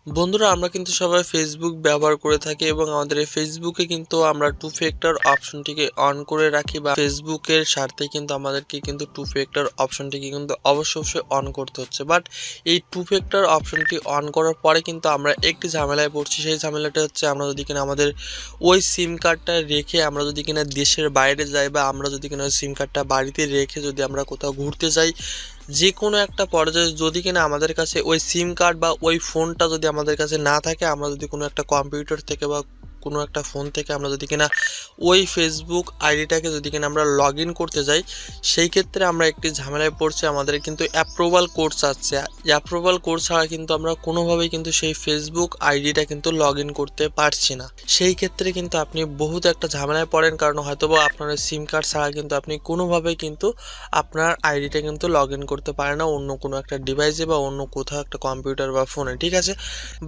বন্ধুরা আমরা কিন্তু সবাই ফেসবুক ব্যবহার করে থাকি এবং আমাদের এই ফেসবুকে কিন্তু আমরা টু ফ্যাক্টর অপশনটিকে অন করে রাখি বা ফেসবুকের স্বার্থে কিন্তু আমাদেরকে কিন্তু টু ফ্যাক্টর অপশনটিকে কিন্তু অবশ্যই অন করতে হচ্ছে। বাট এই টু ফ্যাক্টর অপশনটি অন করার পরে কিন্তু আমরা একটি ঝামেলায় পড়ছি। সেই ঝামেলাটা হচ্ছে আমরা যদি কিনা আমাদের ওই সিম কার্ডটা রেখে আমরা যদি কিনা দেশের বাইরে যাই বা আমরা যদি কিনা ওই সিম কার্ডটা বাড়িতে রেখে যদি আমরা কোথাও ঘুরতে যাই, যে কোনো একটা পর্যায়ে যদি কিনা আমাদের কাছে ওই সিম কার্ড বা ওই ফোনটা যদি আমাদের কাছে না থাকে, আমরা যদি কোনো একটা কম্পিউটার থেকে বা কোনো একটা ফোন থেকে আমরা যদি কিনা ওই ফেসবুক আইডিটাকে যদি কিনা আমরা লগ ইন করতে যাই, সেই ক্ষেত্রে আমরা একটি ঝামেলায় পড়ছি। আমাদের কিন্তু অ্যাপ্রুভাল কোড চাচ্ছে। অ্যাপ্রুভাল কোড ছাড়া কিন্তু আমরা কোনোভাবেই কিন্তু সেই ফেসবুক আইডিটা কিন্তু লগ ইন করতে পারছি না। সেই ক্ষেত্রে কিন্তু আপনি বহুত একটা ঝামেলায় পড়েন, কারণ হয়তোবা আপনার সিম কার্ড ছাড়া কিন্তু আপনি কোনোভাবেই কিন্তু আপনার আইডিটা কিন্তু লগ ইন করতে পারে না অন্য কোনো একটা ডিভাইসে বা অন্য কোথাও একটা কম্পিউটার বা ফোনে, ঠিক আছে।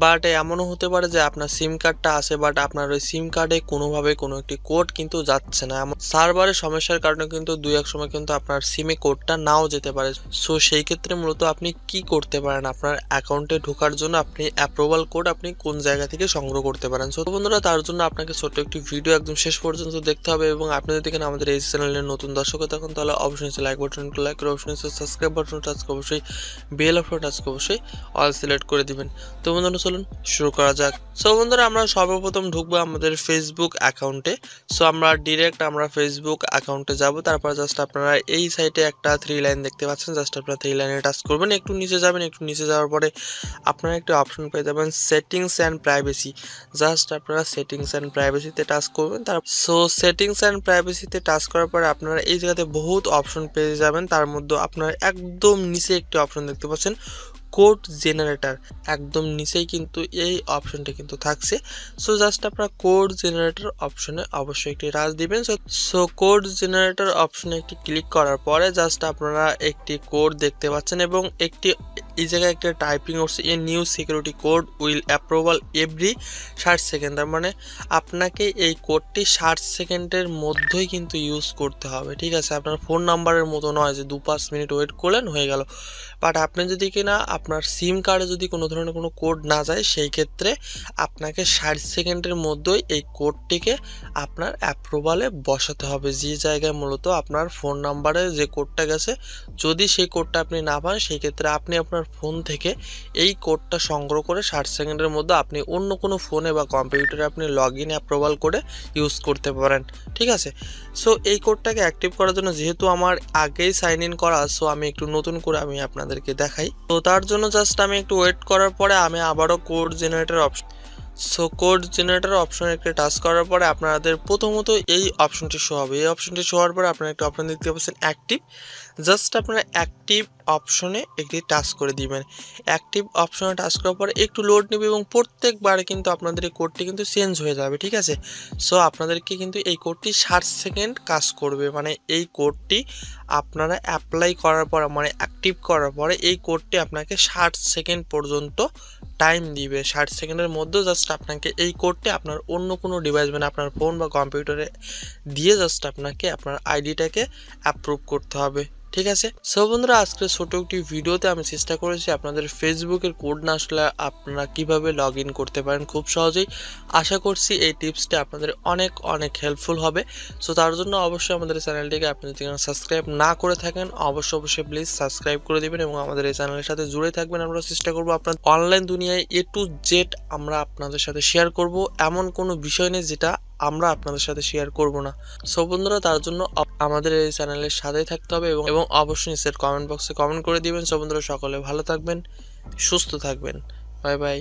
বাট এমনও হতে পারে যে আপনার সিম কার্ডটা আছে বাট আপনার ওই সিম কার্ডে কোনোভাবে কোনো একটি কোড কিন্তু যাচ্ছে না। এমন সার্ভারের সমস্যার কারণে কিন্তু দুই এক সময় কিন্তু আপনার সিমে কোডটা নাও যেতে পারে। সো সেই ক্ষেত্রে মূলত আপনি কি করতে পারেন, আপনার অ্যাকাউন্টে ঢোকার জন্য আপনি অ্যাপ্রুভাল কোড আপনি কোন জায়গা থেকে সংগ্রহ করতে পারেন। সো বন্ধুরা, তার জন্য আপনাকে ছোট্ট একটি ভিডিও একদম শেষ পর্যন্ত দেখতে হবে এবং আপনি যদি কিনা আমাদের এই চ্যানেলের নতুন দর্শক থাকুন তাহলে অবশ্যই লাইক বাটনটা লাইক করে অবশ্যই সাবস্ক্রাইব বাটনটা টাচ করে অবশ্যই বেল অপশন টাচ করে অবশ্যই অল সিলেক্ট করে দিবেন। তো বন্ধুরা চলুন শুরু করা যাক। সো বন্ধুরা, আমরা সর্বপ্রথম ঢুকবো আমাদের ফেসবুক অ্যাকাউন্টে। সো আমরা ডিরেক্ট আমরা ফেসবুক অ্যাকাউন্টে যাব। তারপর জাস্ট আপনারা এই সাইটে একটা 3 লাইন দেখতে পাচ্ছেন, জাস্ট আপনারা 3 লাইনে টাচ করবেন, একটু নিচে যাবেন। একটু নিচে যাওয়ার পরে আপনারা একটা অপশন পেয়ে যাবেন সেটিংস অ্যান্ড প্রাইভেসি। জাস্ট আপনারা সেটিংস অ্যান্ড প্রাইভেসিতে টাচ করবেন। সো সেটিংস অ্যান্ড প্রাইভেসিতে টাচ করার পরে আপনারা এই জায়গাতে বহুত অপশন পেয়ে যাবেন। তার মধ্যে আপনারা একদম নিচে একটি অপশন দেখতে পাচ্ছেন কোড জেনারেটর, একদম নিচেই কিন্তু এই অপশনটা কিন্তু থাকছে। সো জাস্ট আপনারা কোড জেনারেটর অপশনে অবশ্যই একটি টাচ দিবেন। সো কোড জেনারেটর অপশনে একটি ক্লিক করার পরে জাস্ট আপনারা একটি কোড দেখতে পাচ্ছেন এবং একটি এই জায়গায় একটা টাইপিং করছে a new security code will approval every 60 second. তার মানে আপনাকে এই কোডটি 60 সেকেন্ডের মধ্যেই কিন্তু ইউজ করতে হবে, ঠিক আছে। আপনার ফোন নাম্বারের মতো নয় যে 2-5 মিনিট ওয়েট করলেন হয়ে গেল। বাট আপনি যদি কিনা আপনার সিম কার্ডে যদি কোনো ধরনের কোনো কোড না যায়, সেই ক্ষেত্রে আপনাকে 60 সেকেন্ডের মধ্যেই এই কোডটিকে আপনার অ্যাপ্রুভালে বসাতে হবে, যে জায়গায় মূলত আপনার ফোন নাম্বারে যে কোডটা গেছে। যদি সেই কোডটা আপনি না পান, সেই ক্ষেত্রে আপনি আপনার ফোন থেকে এই কোডটা সংগ্রহ করে 60 সেকেন্ডের মধ্যে আপনি অন্য কোনো ফোনে বা কম্পিউটারে আপনি লগ ইন অ্যাপ্রুভাল করে ইউজ করতে পারেন, ঠিক আছে। সো এই কোডটাকে অ্যাক্টিভ করার জন্য যেহেতু আমার আগেই সাইন ইন করা, সো আমি একটু নতুন করে আমি আপনাদেরকে দেখাই। তো তার জন্য জাস্ট আমি একটু ওয়েট করার পরে আমি আবারও code generator option code generator অপশনে একটা টাচ করার পরে আপনাদের প্রথমত এই অপশনটি শো হবে। এই অপশনটি শো হওয়ার পরে আপনারা একটা অপশন দেখতে পাচ্ছেন অ্যাক্টিভ। জাস্ট আপনারা অ্যাক্টিভ অপশনে একটি টাচ করে দিবেন। অ্যাক্টিভ অপশনে টাচ করার পরে একটু লোড নেবে এবং প্রত্যেকবার কিন্তু আপনাদের এই কোডটি কিন্তু চেঞ্জ হয়ে যাবে, ঠিক আছে। সো আপনাদেরকে কিন্তু এই কোডটি 60 সেকেন্ড কাজ করবে, মানে এই কোডটি আপনারা অ্যাপ্লাই করার পর মানে অ্যাক্টিভ করার পরে এই কোডটি আপনাকে 60 সেকেন্ড পর্যন্ত টাইম দিবে। 60 সেকেন্ডের মধ্যে জাস্ট আপনাকে এই কোডটি আপনার অন্য কোনো ডিভাইস মানে আপনার ফোন বা কম্পিউটারে দিয়ে জাস্ট আপনাকে আপনার আইডিটাকে অ্যাপ্রুভ করতে হবে, ঠিক আছে। সো বন্ধুরা, আজকে ছোট একটি ভিডিওতে আমি চেষ্টা করেছি আপনাদের ফেসবুকের কোড না আসলে আপনারা কিভাবে লগ ইন করতে পারেন খুব সহজেই। আশা করছি এই টিপসটি আপনাদের অনেক অনেক হেল্পফুল হবে। সো তার জন্য অবশ্যই আমাদের চ্যানেলটিকে আপনি যদি সাবস্ক্রাইব না করে থাকেন অবশ্যই প্লিজ সাবস্ক্রাইব করে দেবেন এবং আমাদের এই চ্যানেলের সাথে জুড়ে থাকবেন। আমরা চেষ্টা করবো আপনার অনলাইন দুনিয়ায় A to Z আমরা আপনাদের সাথে শেয়ার করব, এমন কোনো বিষয় নেই যেটা আমরা আপনাদের সাথে শেয়ার করব না। সো বন্ধুরা, তার জন্য আমাদের এই চ্যানেলের সাথেই থাকতে হবে এবং অবশ্যই নিচের কমেন্ট বক্সে কমেন্ট করে দিবেন। সো বন্ধুরা, সকলে ভালো থাকবেন, সুস্থ থাকবেন, বাই বাই।